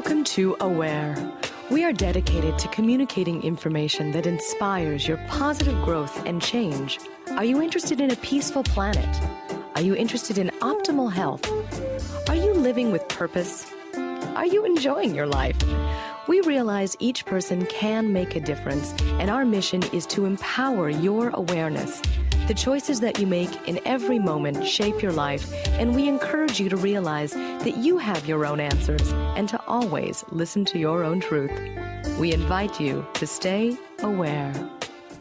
Welcome to Aware. We are dedicated to communicating information that inspires your positive growth and change. Are you interested in a peaceful planet? Are you interested in optimal health? Are you living with purpose? Are you enjoying your life? We realize each person can make a difference, and our mission is to empower your awareness. The choices that you make in every moment shape your life, and we encourage you to realize that you have your own answers and to always listen to your own truth. We invite you to stay aware.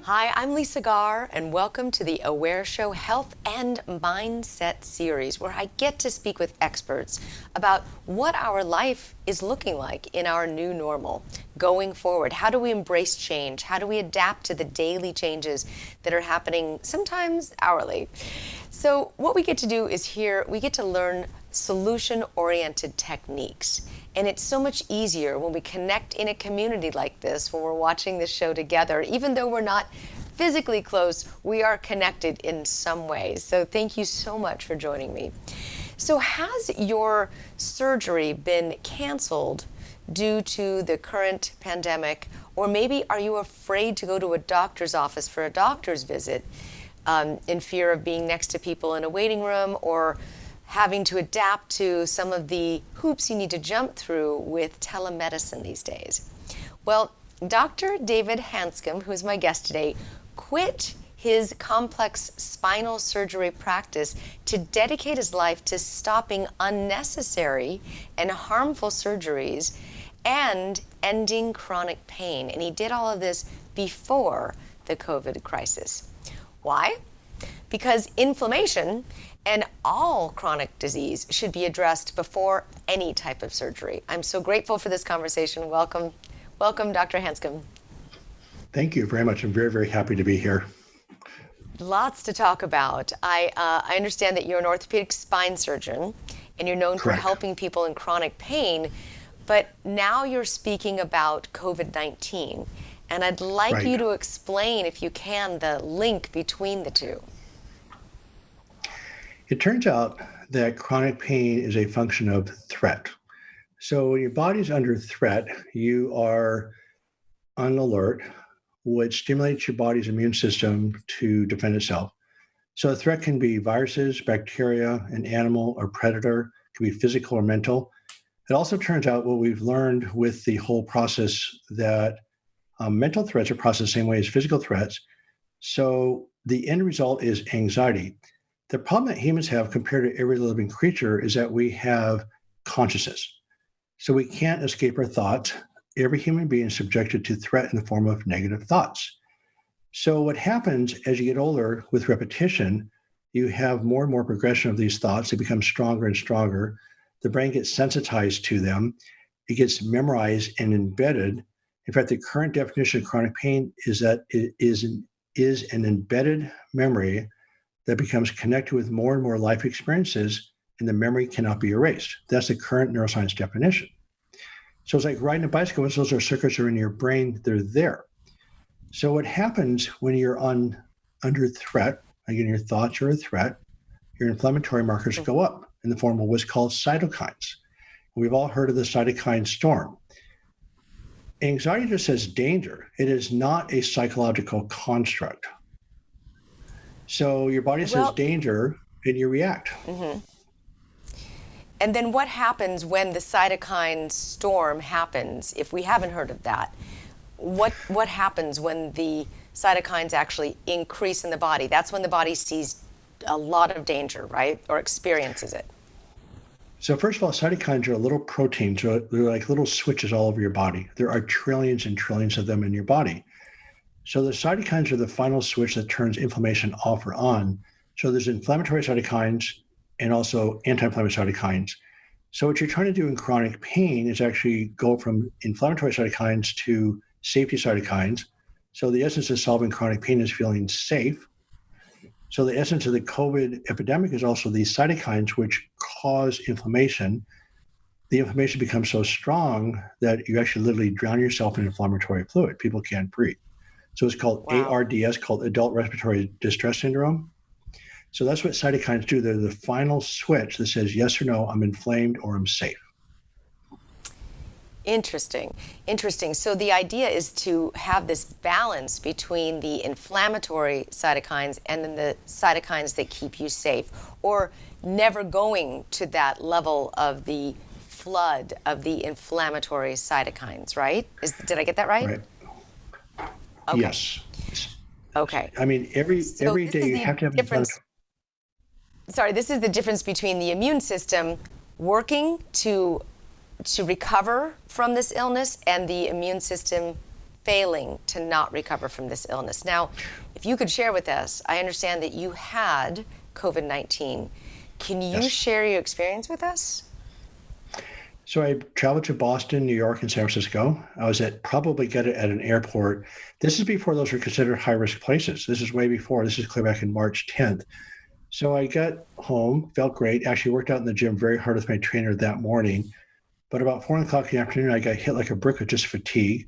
Hi, I'm Lisa Garr, and welcome to the Aware Show Health and Mindset series, where I get to speak with experts about what our life is looking like in our new normal going forward. How do we embrace change? How do we adapt to the daily changes that are happening sometimes hourly? So what we get to do is we get to learn solution-oriented techniques. And it's so much easier when we connect in a community like this, when we're watching this show together. Even though we're not physically close, we are connected in some ways. So thank you so much for joining me. So has your surgery been canceled due to the current pandemic? Or maybe are you afraid to go to a doctor's office for a doctor's visit in fear of being next to people in a waiting room, or having to adapt to some of the hoops you need to jump through with telemedicine these days? Well, Dr. David Hanscom, who is my guest today, quit his complex spinal surgery practice to dedicate his life to stopping unnecessary and harmful surgeries and ending chronic pain. And he did all of this before the COVID crisis. Why? Because inflammation and all chronic disease should be addressed before any type of surgery. I'm so grateful for this conversation. Welcome, Dr. Hanscom. Thank you very much. I'm very, very happy to be here. Lots to talk about. I understand that you're an orthopedic spine surgeon, and you're known Correct. for helping people in chronic pain, but now you're speaking about COVID-19, and I'd like Right. you to explain, if you can, the link between the two. It turns out that chronic pain is a function of threat. So when your body's under threat, you are on alert, which stimulates your body's immune system to defend itself. So a threat can be viruses, bacteria, an animal or predator, it can be physical or mental. It also turns out what we've learned with the whole process that mental threats are processed the same way as physical threats. So the end result is anxiety. The problem that humans have compared to every living creature is that we have consciousness. So we can't escape our thoughts. Every human being is subjected to threat in the form of negative thoughts. So what happens as you get older with repetition, you have more and more progression of these thoughts. They become stronger and stronger. The brain gets sensitized to them. It gets memorized and embedded. In fact, the current definition of chronic pain is that it is an embedded memory that becomes connected with more and more life experiences, and the memory cannot be erased. That's the current neuroscience definition. So it's like riding a bicycle. Once those circuits are in your brain, they're there. So what happens when you're under threat, again, your thoughts are a threat, your inflammatory markers go up in the form of what's called cytokines. We've all heard of the cytokine storm. Anxiety just says danger. It is not a psychological construct. So your body says danger, and you react. Mm-hmm. And then what happens when the cytokine storm happens? If we haven't heard of that, what happens when the cytokines actually increase in the body? That's when the body sees a lot of danger, right? Or experiences it. So first of all, cytokines are little proteins. So they're like little switches all over your body. There are trillions and trillions of them in your body. So the cytokines are the final switch that turns inflammation off or on. So there's inflammatory cytokines and also anti-inflammatory cytokines. So what you're trying to do in chronic pain is actually go from inflammatory cytokines to safety cytokines. So the essence of solving chronic pain is feeling safe. So the essence of the COVID epidemic is also these cytokines which cause inflammation. The inflammation becomes so strong that you actually literally drown yourself in inflammatory fluid. People can't breathe. So it's called ARDS, called Adult Respiratory Distress Syndrome. So that's what cytokines do. They're the final switch that says yes or no, I'm inflamed or I'm safe. Interesting. Interesting. So the idea is to have this balance between the inflammatory cytokines and then the cytokines that keep you safe, or never going to that level of the flood of the inflammatory cytokines, right? Did I get that right? Right. Okay. Yes. Okay. I mean, every So every this day is you the have to have difference. inflammatory. Sorry, this is the difference between the immune system working to recover from this illness and the immune system failing to not recover from this illness. Now, if you could share with us, I understand that you had COVID-19. Can you Yes. share your experience with us? So I traveled to Boston, New York, and San Francisco. I was probably got it at an airport. This is before those were considered high risk places. This is way before. This is clear back in March 10th. So I got home, felt great. Actually worked out in the gym very hard with my trainer that morning. But about 4 o'clock in the afternoon, I got hit like a brick with just fatigue.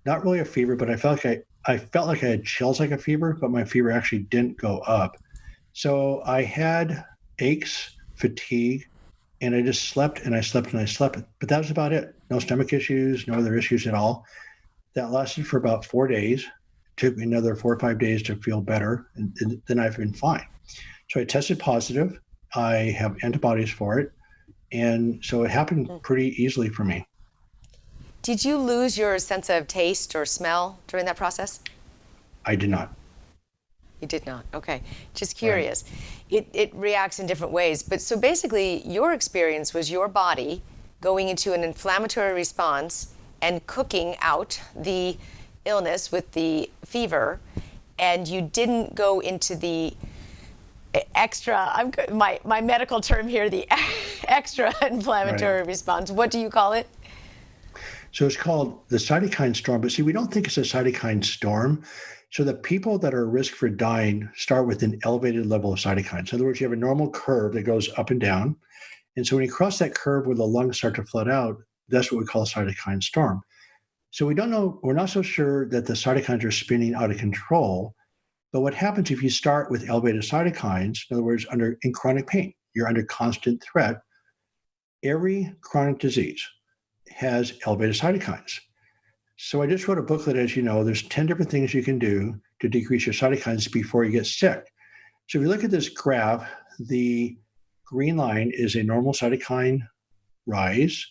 Not really a fever, but I felt like I had chills like a fever, but my fever actually didn't go up. So I had aches, fatigue, and I just slept and I slept and I slept. But that was about it. No stomach issues, no other issues at all. That lasted for about 4 days. It took me another 4 or 5 days to feel better, and then I've been fine. So I tested positive. I have antibodies for it. And so it happened pretty easily for me. Did you lose your sense of taste or smell during that process? I did not. You did not. Okay. Just Right. curious. It reacts in different ways. But so basically, your experience was your body going into an inflammatory response and cooking out the illness with the fever, and you didn't go into the extra, my medical term here, the extra inflammatory Right. response. What do you call it? So it's called the cytokine storm. But see, we don't think it's a cytokine storm. So the people that are at risk for dying start with an elevated level of cytokines. In other words, you have a normal curve that goes up and down. And so when you cross that curve where the lungs start to flood out, that's what we call a cytokine storm. So we don't know, we're not so sure that the cytokines are spinning out of control. But what happens if you start with elevated cytokines, in other words, in chronic pain, you're under constant threat. Every chronic disease has elevated cytokines. So I just wrote a booklet, as you know, there's 10 different things you can do to decrease your cytokines before you get sick. So if you look at this graph, the green line is a normal cytokine rise.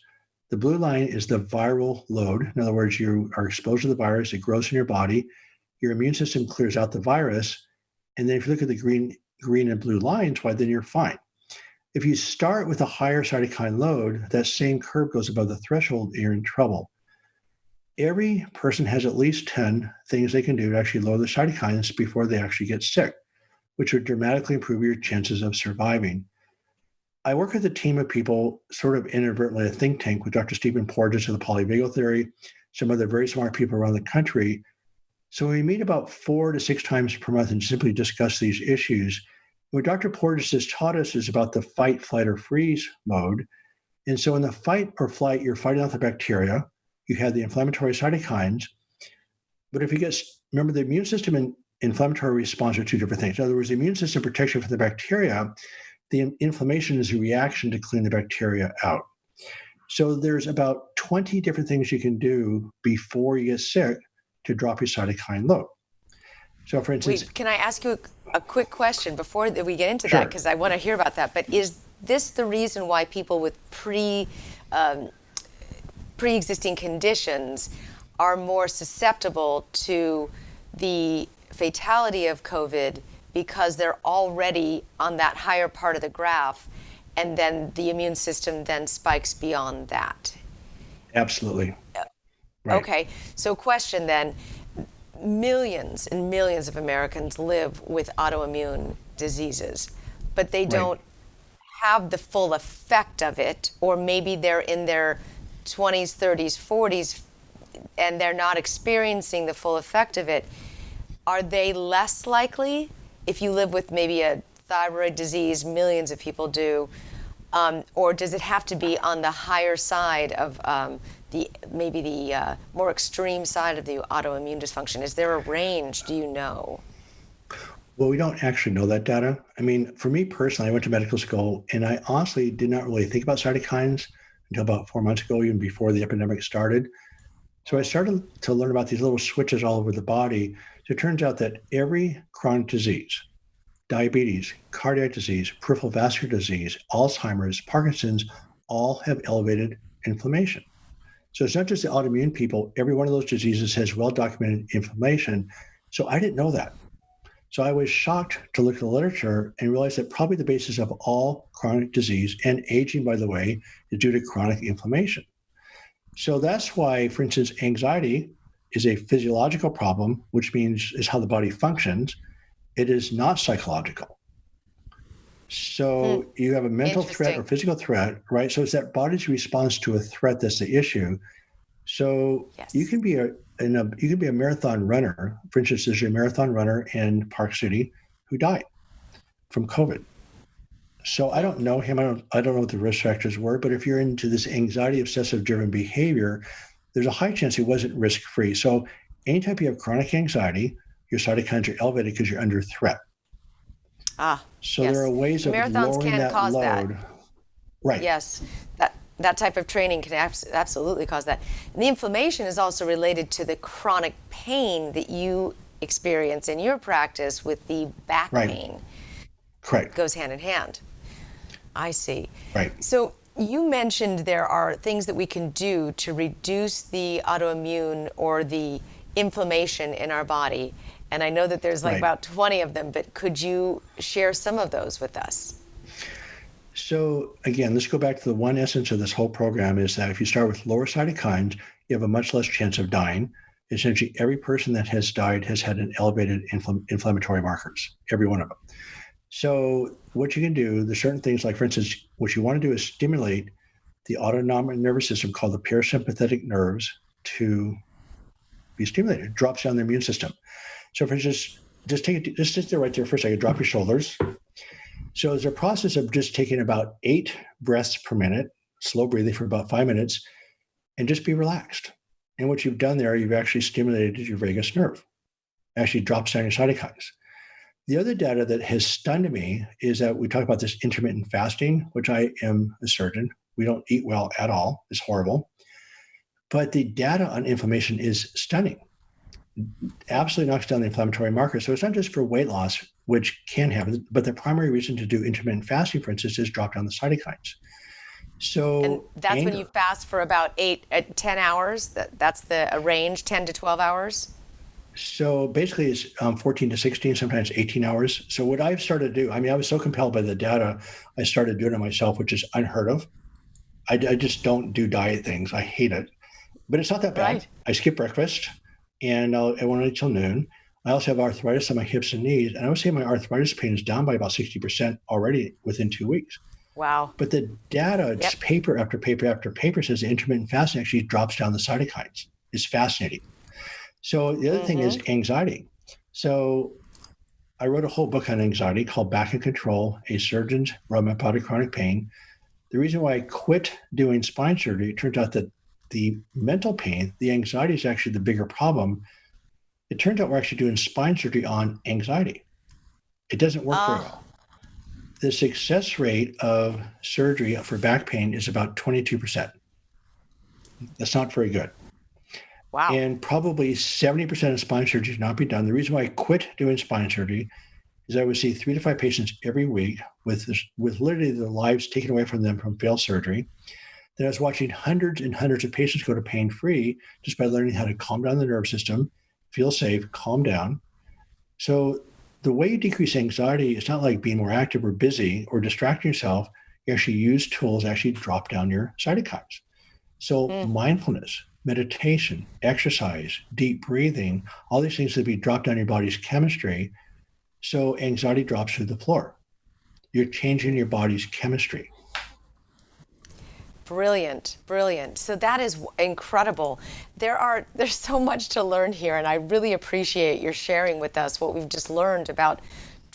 The blue line is the viral load. In other words, you are exposed to the virus, it grows in your body, your immune system clears out the virus. And then if you look at the green and blue lines, why then you're fine. If you start with a higher cytokine load, that same curve goes above the threshold, you're in trouble. Every person has at least 10 things they can do to actually lower the cytokines before they actually get sick, which would dramatically improve your chances of surviving. I work with a team of people, sort of inadvertently a think tank with Dr. Stephen Porges of the polyvagal theory, some other very smart people around the country. So we meet about 4 to 6 times per month and simply discuss these issues. What Dr. Porges has taught us is about the fight, flight, or freeze mode. And so in the fight or flight, you're fighting off the bacteria. You have the inflammatory cytokines. But if you remember, the immune system and inflammatory response are two different things. In other words, the immune system protection from the bacteria, the inflammation is a reaction to clean the bacteria out. So there's about 20 different things you can do before you get sick to drop your cytokine load. So for instance, Wait, can I ask you a quick question before we get into that? sure. Because I want to hear about that. But is this the reason why people with pre-existing conditions are more susceptible to the fatality of COVID because they're already on that higher part of the graph, and then the immune system then spikes beyond that? Absolutely. Right. Okay, so question then, millions and millions of Americans live with autoimmune diseases, but they Right. don't have the full effect of it, or maybe they're in their 20s, 30s, 40s, and they're not experiencing the full effect of it. Are they less likely if you live with maybe a thyroid disease, millions of people do, or does it have to be on the higher side of the more extreme side of the autoimmune dysfunction? Is there a range, do you know? Well, we don't actually know that data. I mean, for me personally, I went to medical school and I honestly did not really think about cytokines until about 4 months ago, even before the epidemic started. So I started to learn about these little switches all over the body. So it turns out that every chronic disease, diabetes, cardiac disease, peripheral vascular disease, Alzheimer's, Parkinson's, all have elevated inflammation. So it's not just the autoimmune people. Every one of those diseases has well-documented inflammation. So I didn't know that. So I was shocked to look at the literature and realize that probably the basis of all chronic disease and aging, by the way, is due to chronic inflammation. So that's why, for instance, anxiety is a physiological problem, which means is how the body functions. It is not psychological. So you have a mental threat or physical threat, right? So it's that body's response to a threat that's the issue. So you can be a marathon runner. For instance, there's a marathon runner in Park City who died from COVID. So I don't know him. I don't know what the risk factors were. But if you're into this anxiety, obsessive driven behavior, there's a high chance he wasn't risk free. So anytime you have chronic anxiety, your cytokines are elevated because you're under threat. So there are ways of lowering that load. Right. Yes. That type of training can absolutely cause that. And the inflammation is also related to the chronic pain that you experience in your practice with the back pain. Correct. It goes hand in hand. I see. Right. So you mentioned there are things that we can do to reduce the autoimmune or the inflammation in our body. And I know that there's about 20 of them, but could you share some of those with us? So again, let's go back to the one essence of this whole program is that if you start with lower cytokines, you have a much less chance of dying. Essentially, every person that has died has had an elevated inflammatory markers, every one of them. So what you can do, there's certain things like, for instance, what you want to do is stimulate the autonomic nervous system called the parasympathetic nerves to be stimulated. It drops down the immune system. So for instance, just sit there right there for a second, drop your shoulders. So there's a process of just taking about 8 breaths per minute, slow breathing for about 5 minutes, and just be relaxed. And what you've done there, you've actually stimulated your vagus nerve. It actually drops down your cytokines. The other data that has stunned me is that we talk about this intermittent fasting, which I am a surgeon. We don't eat well at all. It's horrible. But the data on inflammation is stunning. Absolutely knocks down the inflammatory markers. So it's not just for weight loss, which can happen, but the primary reason to do intermittent fasting, for instance, is drop down the cytokines. So and that's when you fast for about 10 hours. That's the range, 10 to 12 hours. So basically it's 14 to 16, sometimes 18 hours. So what I've started to do, I was so compelled by the data, I started doing it myself, which is unheard of. I just don't do diet things. I hate it, but it's not that bad. Right. I skip breakfast and I won't eat till noon. I also have arthritis on my hips and knees. And I would say my arthritis pain is down by about 60% already within 2 weeks. Wow. But the data, it's paper after paper after paper says the intermittent fasting actually drops down the cytokines. It's fascinating. So the other thing is anxiety. So I wrote a whole book on anxiety called Back in Control, A Surgeon's Roadmap to Chronic Pain. The reason why I quit doing spine surgery, it turns out that the mental pain, the anxiety is actually the bigger problem. It turns out we're actually doing spine surgery on anxiety. It doesn't work very well. The success rate of surgery for back pain is about 22%. That's not very good. Wow. And probably 70% of spine surgery should not be done. The reason why I quit doing spine surgery is I would see 3 to 5 patients every week with literally their lives taken away from them from failed surgery. Then I was watching hundreds and hundreds of patients go to pain-free just by learning how to calm down the nervous system, feel safe, calm down. So the way you decrease anxiety is not like being more active or busy or distracting yourself. You actually use tools that actually drop down your cytokines. So mindfulness, meditation, exercise, deep breathing, all these things that be drop down your body's chemistry. So anxiety drops through the floor. You're changing your body's chemistry. Brilliant, brilliant. So that is incredible. There's so much to learn here, and I really appreciate your sharing with us what we've just learned about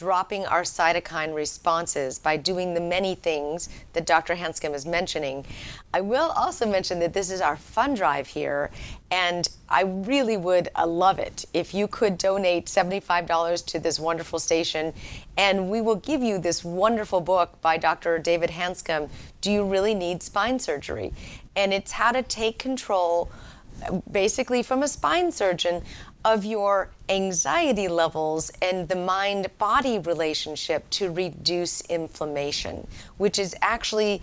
dropping our cytokine responses by doing the many things that Dr. Hanscom is mentioning. I will also mention that this is our fund drive here, and I really would love it if you could donate $75 to this wonderful station, and we will give you this wonderful book by Dr. David Hanscom, Do You Really Need Spine Surgery? And it's how to take control, basically from a spine surgeon, of your anxiety levels and the mind-body relationship to reduce inflammation, which is actually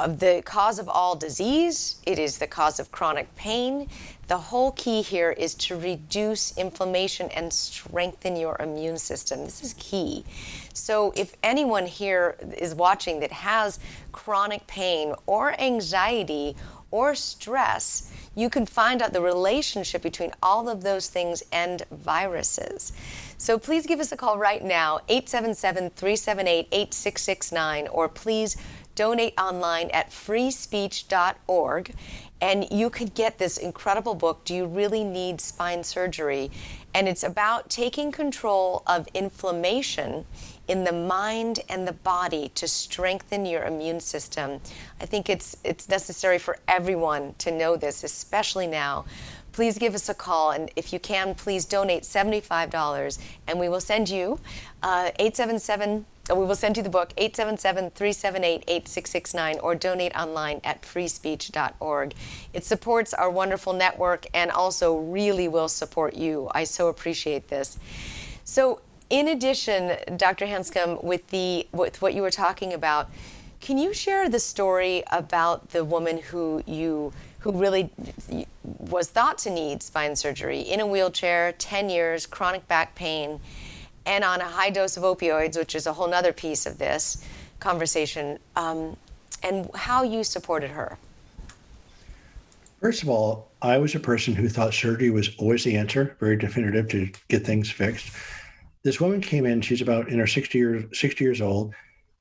the cause of all disease. It is the cause of chronic pain. The whole key here is to reduce inflammation and strengthen your immune system. This is key. So if anyone here is watching that has chronic pain or anxiety or stress, you can find out the relationship between all of those things and viruses. So please give us a call right now, 877-378-8669, or please donate online at freespeech.org. And you could get this incredible book, Do You Really Need Spine Surgery? And it's about taking control of inflammation in the mind and the body to strengthen your immune system. I think it's necessary for everyone to know this, especially now. Please give us a call, and if you can, please donate $75, and we will send you we will send you the book, 877-378-8669, or donate online at freespeech.org. It supports our wonderful network and also really will support you. I so appreciate this. So in addition, Dr. Hanscom, with what you were talking about, can you share the story about the woman who really was thought to need spine surgery, in a wheelchair, 10 years, chronic back pain, and on a high dose of opioids, which is a whole nother piece of this conversation, and how you supported her? First of all, I was a person who thought surgery was always the answer, very definitive to get things fixed. This woman came in, she's about in her 60 years old.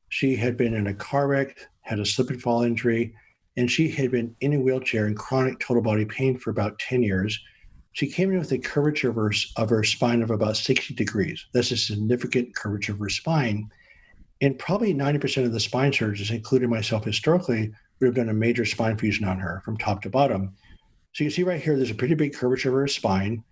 She had been in a car wreck, had a slip and fall injury, and she had been in a wheelchair in chronic total body pain for about 10 years. She came in with a curvature of her spine of about 60 degrees. That's a significant curvature of her spine. And probably 90% of the spine surgeons, including myself historically, would have done a major spine fusion on her from top to bottom. So you see right here, there's a pretty big curvature of her spine.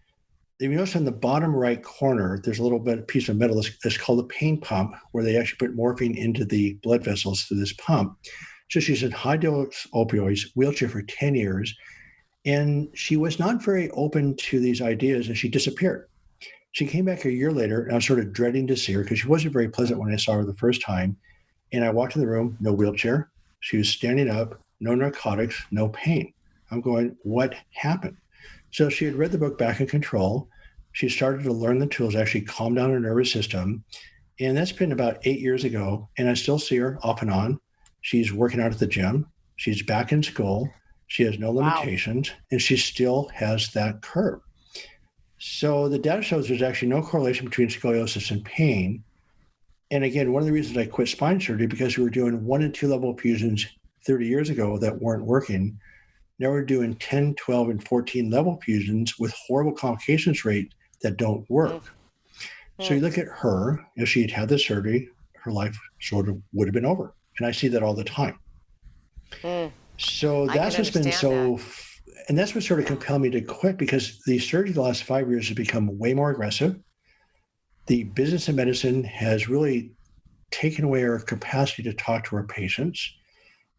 If you notice on the bottom right corner, there's a little bit piece of metal that's called a pain pump, where they actually put morphine into the blood vessels through this pump. So she's in high dose opioids, wheelchair for 10 years, and she was not very open to these ideas, and she disappeared. She came back a year later, and I was sort of dreading to see her because she wasn't very pleasant when I saw her the first time. And I walked in the room, no wheelchair. She was standing up, no narcotics, no pain. I'm going, what happened? So she had read the book Back in Control. She started to learn the tools, actually calm down her nervous system. And that's been about 8 years ago. And I still see her off and on. She's working out at the gym. She's back in school. She has no limitations. Wow. And she still has that curve. So the data shows there's actually no correlation between scoliosis and pain. And again, one of the reasons I quit spine surgery, because we were doing 1 and 2 level fusions 30 years ago that weren't working. Now we're doing 10, 12, and 14 level fusions with horrible complications rate that don't work. So you look at her, if she had the surgery, her life sort of would have been over. And I see that all the time. So that's what's been so, and that's what sort of compelled me to quit, because the surgery the last 5 years has become way more aggressive. The business of medicine has really taken away our capacity to talk to our patients.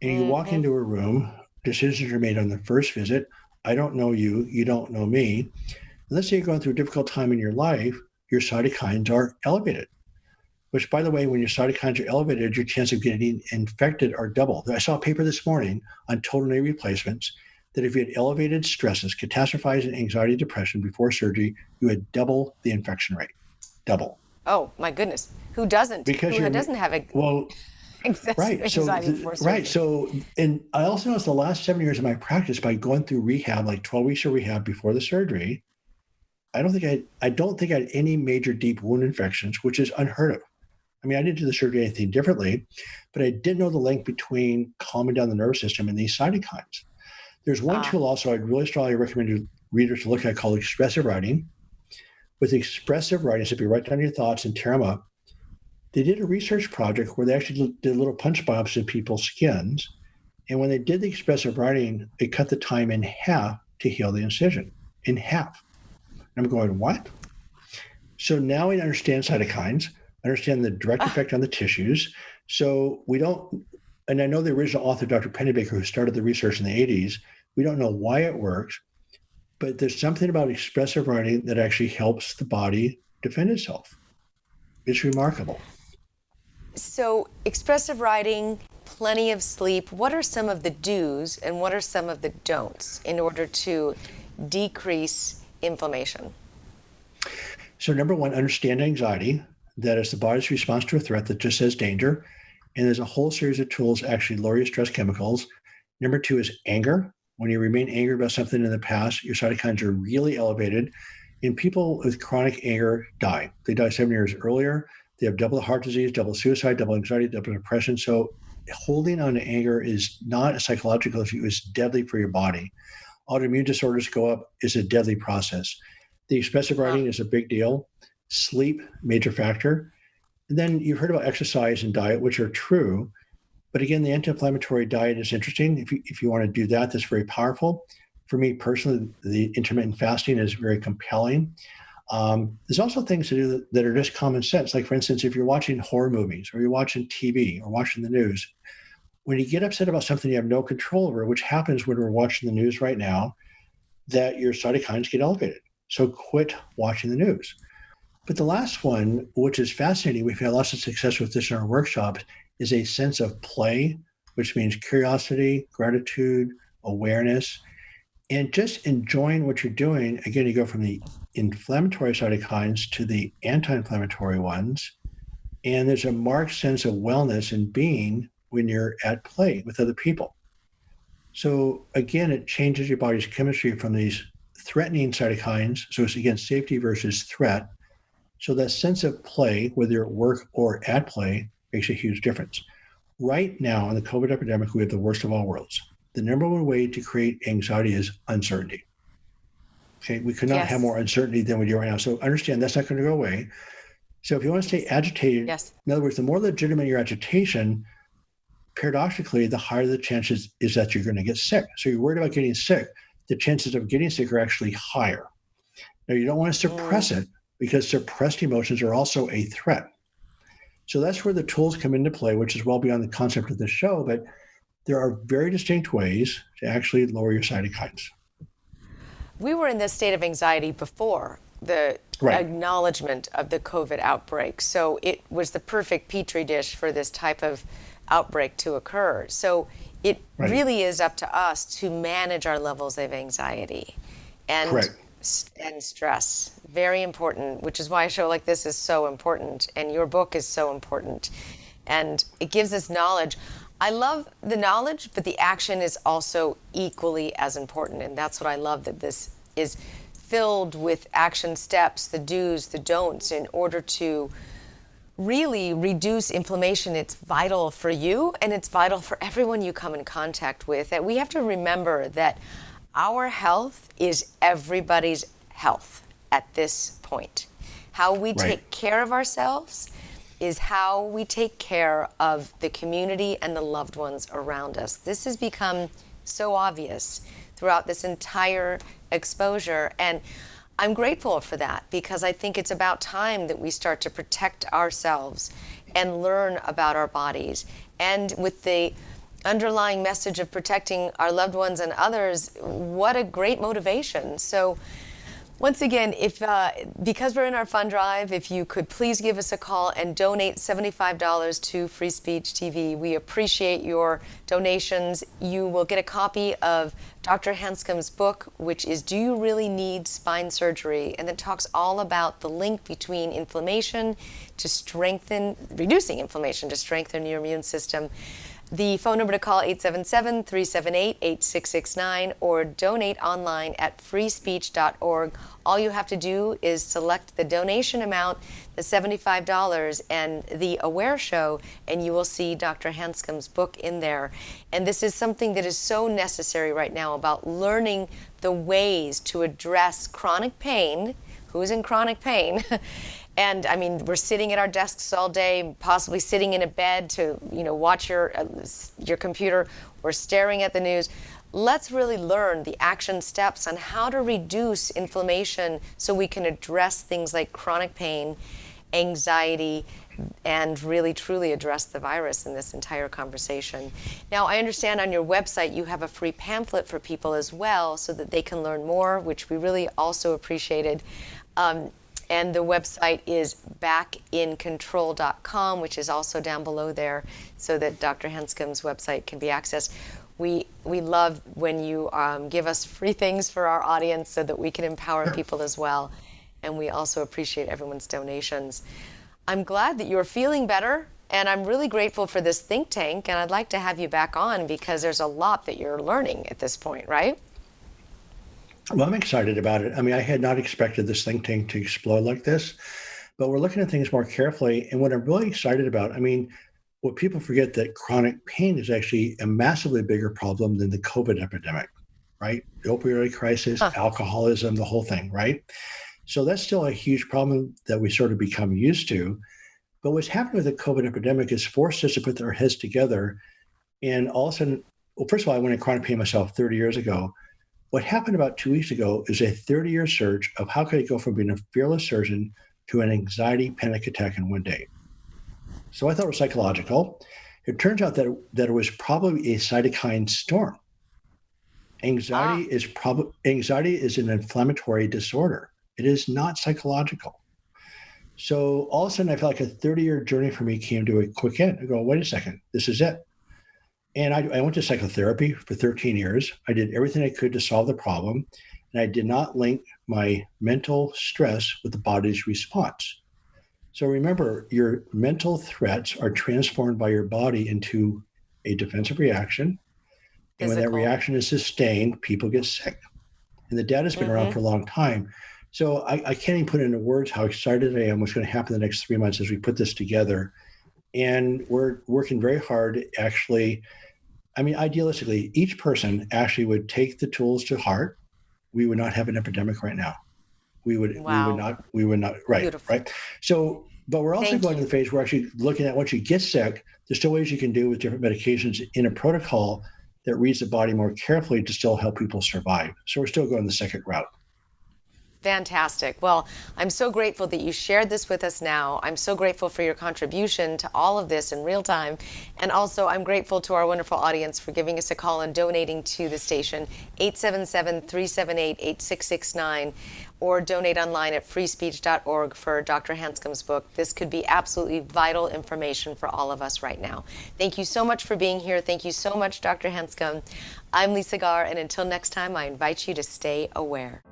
And you walk into a room, decisions are made on the first visit. I don't know you, you don't know me. Let's say you're going through a difficult time in your life, your cytokines are elevated, which, by the way, when your cytokines are elevated, your chance of getting infected are double. I saw a paper this morning on total knee replacements that if you had elevated stresses, catastrophizing anxiety, depression before surgery, you had double the infection rate. Double. Oh, my goodness. Who doesn't? Because who doesn't have a right. So, right. So, and I also noticed the last 7 years of my practice, by going through rehab, like 12 weeks of rehab before the surgery, I don't think I had any major deep wound infections, which is unheard of. I mean, I didn't do the surgery anything differently, but I didn't know the link between calming down the nervous system and these cytokines. There's one tool also I'd really strongly recommend to readers to look at called expressive writing. With expressive writing, so if you write down your thoughts and tear them up, They did a research project where they actually did little punch bumps in people's skins. And when they did the expressive writing, it cut the time in half to heal the incision, in half. And I'm going, what? So now we understand cytokines, understand the direct effect on the tissues. So we don't, and I know the original author, Dr. Pennebaker, who started the research in the 80s, we don't know why it works, but there's something about expressive writing that actually helps the body defend itself. It's remarkable. So expressive writing, plenty of sleep. What are some of the do's and what are some of the don'ts in order to decrease inflammation? So number one, understand anxiety. That is the body's response to a threat that just says danger. And there's a whole series of tools to actually lower your stress chemicals. Number two is anger. When you remain angry about something in the past, your cytokines are really elevated. And people with chronic anger die. They die 7 years earlier. They have double heart disease, double suicide, double anxiety, double depression. So holding on to anger is not a psychological issue. It's deadly for your body. Autoimmune disorders go up. It's a deadly process. The expressive writing is a big deal. Sleep, major factor. And then you've heard about exercise and diet, which are true. But again, the anti-inflammatory diet is interesting. If you want to do that, that's very powerful. For me personally, the intermittent fasting is very compelling. There's also things to do that are just common sense. Like, for instance, if you're watching horror movies or you're watching TV or watching the news, when you get upset about something you have no control over, which happens when we're watching the news right now, that your cytokines get elevated. So quit watching the news. But the last one, which is fascinating, we've had lots of success with this in our workshops, is a sense of play, which means curiosity, gratitude, awareness, and just enjoying what you're doing. Again, you go from the inflammatory cytokines to the anti-inflammatory ones. And there's a marked sense of wellness and being when you're at play with other people. So again, it changes your body's chemistry from these threatening cytokines. So it's, again, safety versus threat. So that sense of play, whether you're at work or at play, makes a huge difference. Right now in the COVID epidemic, we have the worst of all worlds. The number one way to create anxiety is uncertainty. Okay, we could not have more uncertainty than we do right now. So understand that's not going to go away. So if you want to stay agitated, in other words, the more legitimate your agitation, paradoxically, the higher the chances is that you're going to get sick. So you're worried about getting sick. The chances of getting sick are actually higher. Now, you don't want to suppress it because suppressed emotions are also a threat. So that's where the tools come into play, which is well beyond the concept of the show, but there are very distinct ways to actually lower your cytokines. We were in this state of anxiety before the acknowledgement of the COVID outbreak. So it was the perfect petri dish for this type of outbreak to occur. So it really is up to us to manage our levels of anxiety and stress. Very important, which is why a show like this is so important, and your book is so important. And it gives us knowledge. I love the knowledge, but the action is also equally as important. And that's what I love, that this is filled with action steps, the do's, the don'ts, in order to really reduce inflammation. It's vital for you, and it's vital for everyone you come in contact with. That we have to remember that our health is everybody's health at this point. How we take care of ourselves is how we take care of the community and the loved ones around us. This has become so obvious throughout this entire exposure, and I'm grateful for that, because I think it's about time that we start to protect ourselves and learn about our bodies. And with the underlying message of protecting our loved ones and others, what a great motivation. So once again, because we're in our fund drive, if you could please give us a call and donate $75 to Free Speech TV. We appreciate your donations. You will get a copy of Dr. Hanscom's book, which is Do You Really Need Spine Surgery? And it talks all about the link between inflammation to reducing inflammation to strengthen your immune system. The phone number to call, 877-378-8669, or donate online at freespeech.org. All you have to do is select the donation amount, the $75, and the Aware Show, and you will see Dr. Hanscom's book in there. And this is something that is so necessary right now, about learning the ways to address chronic pain, who's in chronic pain, And I mean, we're sitting at our desks all day, possibly sitting in a bed to, watch your computer. We're staring at the news. Let's really learn the action steps on how to reduce inflammation so we can address things like chronic pain, anxiety, and really truly address the virus in this entire conversation. Now, I understand on your website you have a free pamphlet for people as well so that they can learn more, which we really also appreciated. And the website is backincontrol.com, which is also down below there, so that Dr. Hanscom's website can be accessed. We love when you give us free things for our audience so that we can empower people as well. And we also appreciate everyone's donations. I'm glad that you're feeling better, and I'm really grateful for this think tank, and I'd like to have you back on because there's a lot that you're learning at this point, right? Well, I'm excited about it. I mean, I had not expected this think tank to explode like this, but we're looking at things more carefully. And what I'm really excited about, I mean, what people forget that chronic pain is actually a massively bigger problem than the COVID epidemic, right? The opioid crisis, alcoholism, the whole thing, right? So that's still a huge problem that we sort of become used to. But what's happened with the COVID epidemic is forced us to put our heads together. And all of a sudden, well, first of all, I went in chronic pain myself 30 years ago. What happened about 2 weeks ago is a 30-year search of how could I go from being a fearless surgeon to an anxiety panic attack in one day. So I thought it was psychological. It turns out that it was probably a cytokine storm. Anxiety is an inflammatory disorder. It is not psychological. So all of a sudden, I felt like a 30-year journey for me came to a quick end. I go, wait a second, this is it. And I went to psychotherapy for 13 years. I did everything I could to solve the problem. And I did not link my mental stress with the body's response. So remember, your mental threats are transformed by your body into a defensive reaction. And when that reaction is sustained, people get sick. And the data's been around for a long time. So I can't even put into words how excited I am what's going to happen in the next 3 months as we put this together. And we're working very hard, actually. I mean, idealistically, each person actually would take the tools to heart. We would not have an epidemic right now. We would not, right, Beautiful. right. So, but we're also going to the phase where we're actually looking at once you get sick, there's still ways you can do with different medications in a protocol that reads the body more carefully to still help people survive. So we're still going the second route. Fantastic. Well, I'm so grateful that you shared this with us now. I'm so grateful for your contribution to all of this in real time. And also, I'm grateful to our wonderful audience for giving us a call and donating to the station, 877-378-8669, or donate online at freespeech.org for Dr. Hanscom's book. This could be absolutely vital information for all of us right now. Thank you so much for being here. Thank you so much, Dr. Hanscom. I'm Lisa Garr, and until next time, I invite you to stay aware.